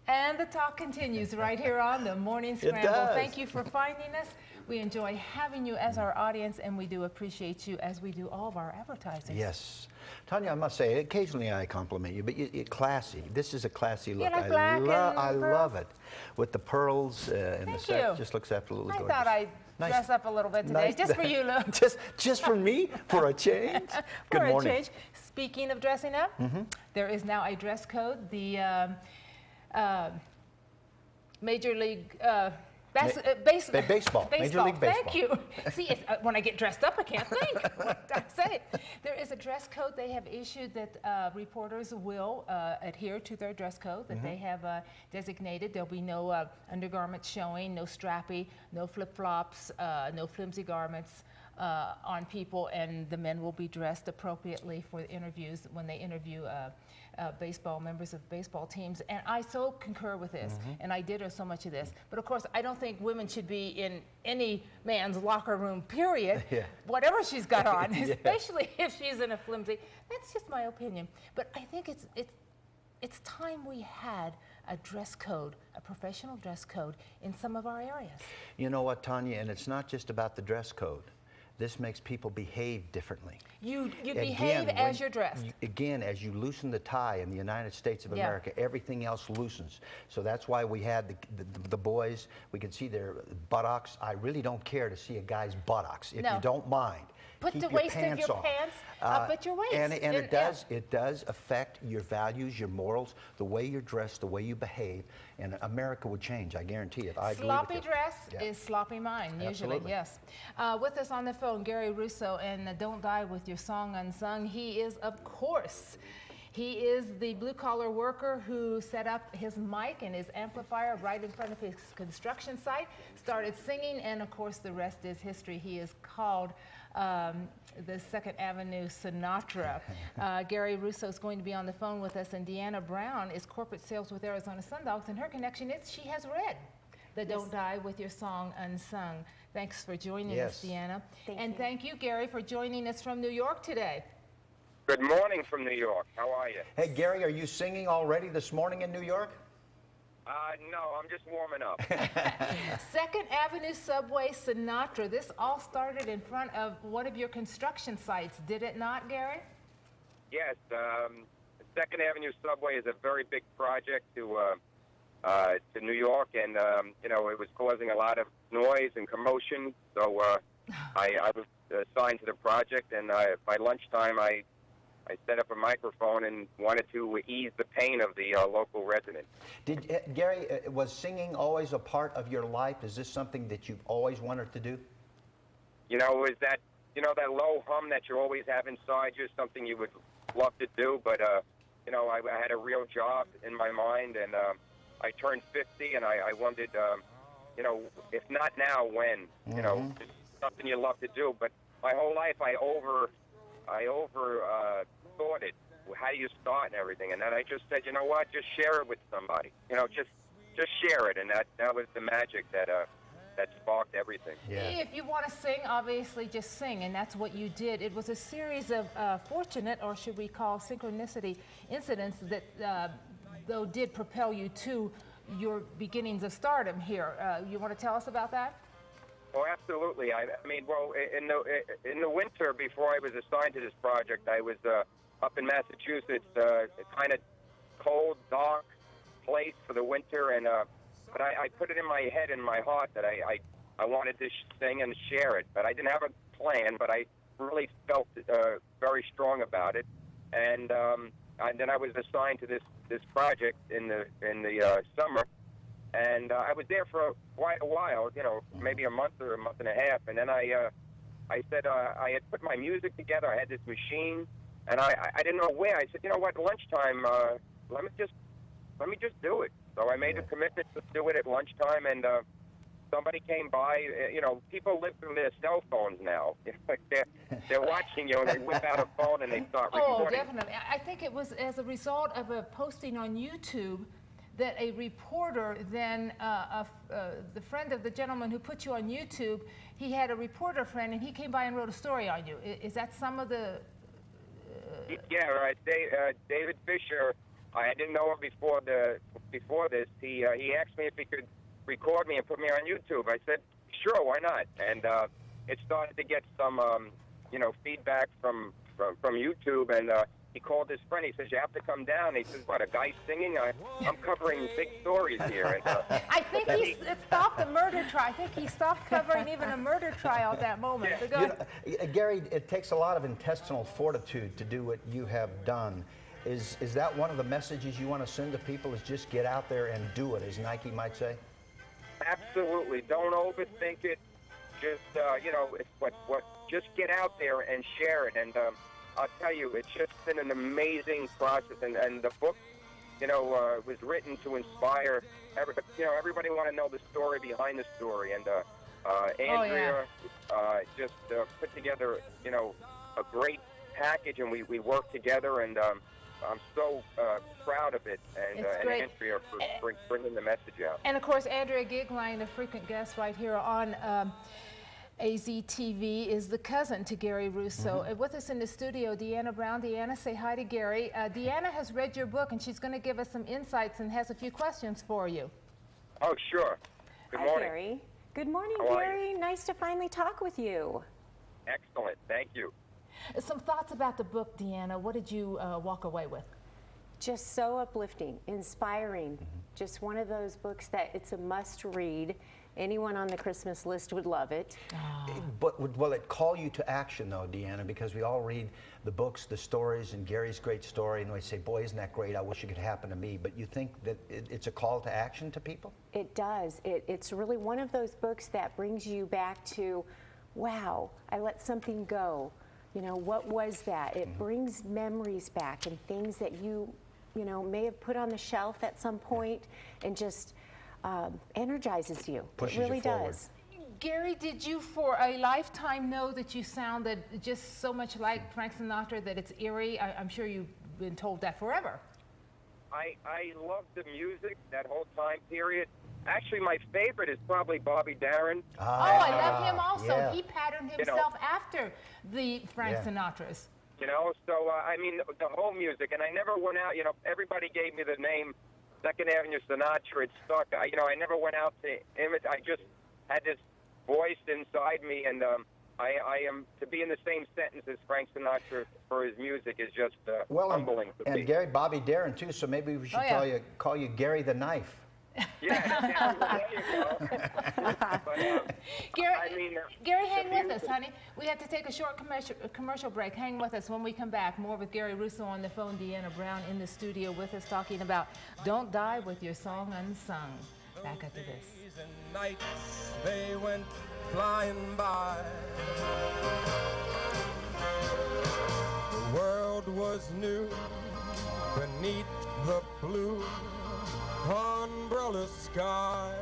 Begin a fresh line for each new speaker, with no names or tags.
And the talk continues right here on the Morning Scramble. Thank you for finding us. We enjoy having you as our audience, and we do appreciate you as we do all of our advertising.
Yes. Tanya, I must say, occasionally I compliment you, but you're classy. This is a classy look.
Like I
love it. With the pearls and the set, just looks absolutely gorgeous.
I thought I'd dress up a little bit today, just for you, Lou.
just for me? For a change? Good morning.
Change. Speaking of dressing up, there is now a dress code. The Major League
Baseball. Major League Baseball.
Thank you. See, when I get dressed up, I can't think what I say. There is a dress code they have issued that reporters will adhere to their dress code that they have designated. There'll be no undergarments showing, no strappy, no flip-flops, no flimsy garments on people, and the men will be dressed appropriately for interviews when they interview members of baseball teams. And I so concur with this, and I did so much of this. But of course, I don't think women should be in any man's locker room, period, whatever she's got on, especially if she's in a flimsy. That's just my opinion. But I think it's time we had a dress code, a professional dress code in some of our areas.
You know what, Tanya, and it's not just about the dress code. This makes people behave differently.
You behave as you're dressed.
Again, as you loosen the tie in the United States of America, everything else loosens. So that's why we had the boys. We could see their buttocks. I really don't care to see a guy's buttocks, if you don't mind.
Put the waist of your pants up at your waist.
And it does affect your values, your morals, the way you're dressed, the way you behave, and America would change, I guarantee it. I agree with you.
Sloppy dress is sloppy mind, usually, yes. With us on the phone, Gary Russo, and Don't Die With Your Song Unsung. He is, of course, he is the blue-collar worker who set up his mic and his amplifier right in front of his construction site, started singing, and of course the rest is history. He is called the Second Avenue Sinatra. Gary Russo is going to be on the phone with us, and Deanna Brown is corporate sales with Arizona Sundogs, and her connection is she has read the Don't Die With Your Song Unsung. Thanks for joining us, Deanna. Thank you, Gary, for joining us from New York today.
Good morning from New York. How are you?
Hey, Gary, are you singing already this morning in New York?
No, I'm just warming up.
Second Avenue Subway Sinatra. This all started in front of one of your construction sites, did it not, Gary?
Yes. Second Avenue Subway is a very big project to New York, and you know, it was causing a lot of noise and commotion. So I was assigned to the project, and by lunchtime I set up a microphone and wanted to ease the pain of the local resident.
Gary, was singing always a part of your life? Is this something that you've always wanted to do?
You know, is that, you know, that low hum that you always have inside you, something you would love to do, but, you know, I had a real job in my mind, and I turned 50, and I wondered, you know, if not now, when? You know, it's something you love to do, but my whole life I over thought it. How do you start and everything? And then I just said, you know what? Just share it with somebody. You know, just share it. And that was the magic that sparked everything.
Yeah. If you want to sing, obviously just sing, and that's what you did. It was a series of fortunate, or should we call synchronicity, incidents that though did propel you to your beginnings of stardom here. You want to tell us about that?
Oh, absolutely. I mean, well, in the winter before I was assigned to this project, I was up in Massachusetts, a kind of cold, dark place for the winter, and but I put it in my head and my heart that I wanted to sing and share it, but I didn't have a plan, but I really felt very strong about it, and then I was assigned to this project in the summer. And I was there for quite a while, you know, maybe a month or a month and a half. And then I said I had put my music together. I had this machine, and I didn't know where. I said, you know what, lunchtime, let me just do it. So I made a commitment to do it at lunchtime, and somebody came by. You know, people live through their cell phones now. They're watching you, and they whip out a phone and they start recording.
Oh, definitely. I think it was as a result of a posting on YouTube that a reporter then, the friend of the gentleman who put you on YouTube, he had a reporter friend, and he came by and wrote a story on you. Is that some of the...
Yeah, right. David Fisher I didn't know him before this. He asked me if he could record me and put me on YouTube. I said, sure, why not? And it started to get some, feedback from YouTube, and he called his friend. He says, you have to come down. He says, what, a guy singing? I'm covering big stories here. And,
I think he stopped a murder trial. I think he stopped covering even a murder trial at that moment.
Yeah. Gary, it takes a lot of intestinal fortitude to do what you have done. Is that one of the messages you want to send to people, is just get out there and do it, as Nike might say?
Absolutely. Don't overthink it. Just, just get out there and share it. And I'll tell you, it's just been an amazing process. And the book, was written to inspire everybody want to know the story behind the story. And Andrea just put together, a great package, and we worked together, and I'm so proud of it, and Andrea for bringing the message out.
And of course, Andrea Goeglein, a frequent guest right here on AZTV, is the cousin to Gary Russo. With us in the studio, Deanna Brown. Deanna, say hi to Gary. Deanna has read your book, and she's going to give us some insights and has a few questions for you.
Oh, sure. Good morning.
Hi, Gary. Good morning,
How are
Gary. Nice to finally talk with you.
Excellent. Thank you.
Some thoughts about the book, Deanna. What did you walk away with?
Just so uplifting, inspiring. Just one of those books that it's a must read. Anyone on the Christmas list would love it.
But will it call you to action, though, Deanna? Because we all read the books, the stories, and Gary's great story, and we say, boy, isn't that great? I wish it could happen to me. But you think that it's a call to action to people?
It does. It's really one of those books that brings you back to, wow, I let something go. What was that? It brings memories back and things that you may have put on the shelf at some point, and just energizes you.
Pushes
it really
you forward.
does.
Gary, did you for a lifetime know that you sounded just so much like Frank Sinatra that it's eerie? I'm sure you've been told that forever.
I love the music that whole time period. Actually, my favorite is probably Bobby Darin.
I love him also.
Yeah.
He patterned himself after the Frank Sinatras.
So the whole music, and I never went out. Everybody gave me the name Second Avenue Sinatra. It stuck. I never went out to imitate. I just had this voice inside me, and I am to be in the same sentence as Frank Sinatra for his music is just humbling to me.
And Gary, Bobby Darin too. So maybe we should call you Gary the Knife.
Yeah, there you go. But,
Gary, hang with us, honey. We have to take a short commercial break. Hang with us. When we come back, more with Gary Russo on the phone, Deanna Brown in the studio with us, talking about Don't Die with Your Song Unsung. Back after this.
Days and nights, they went flying by. The world was new beneath the blue umbrella sky.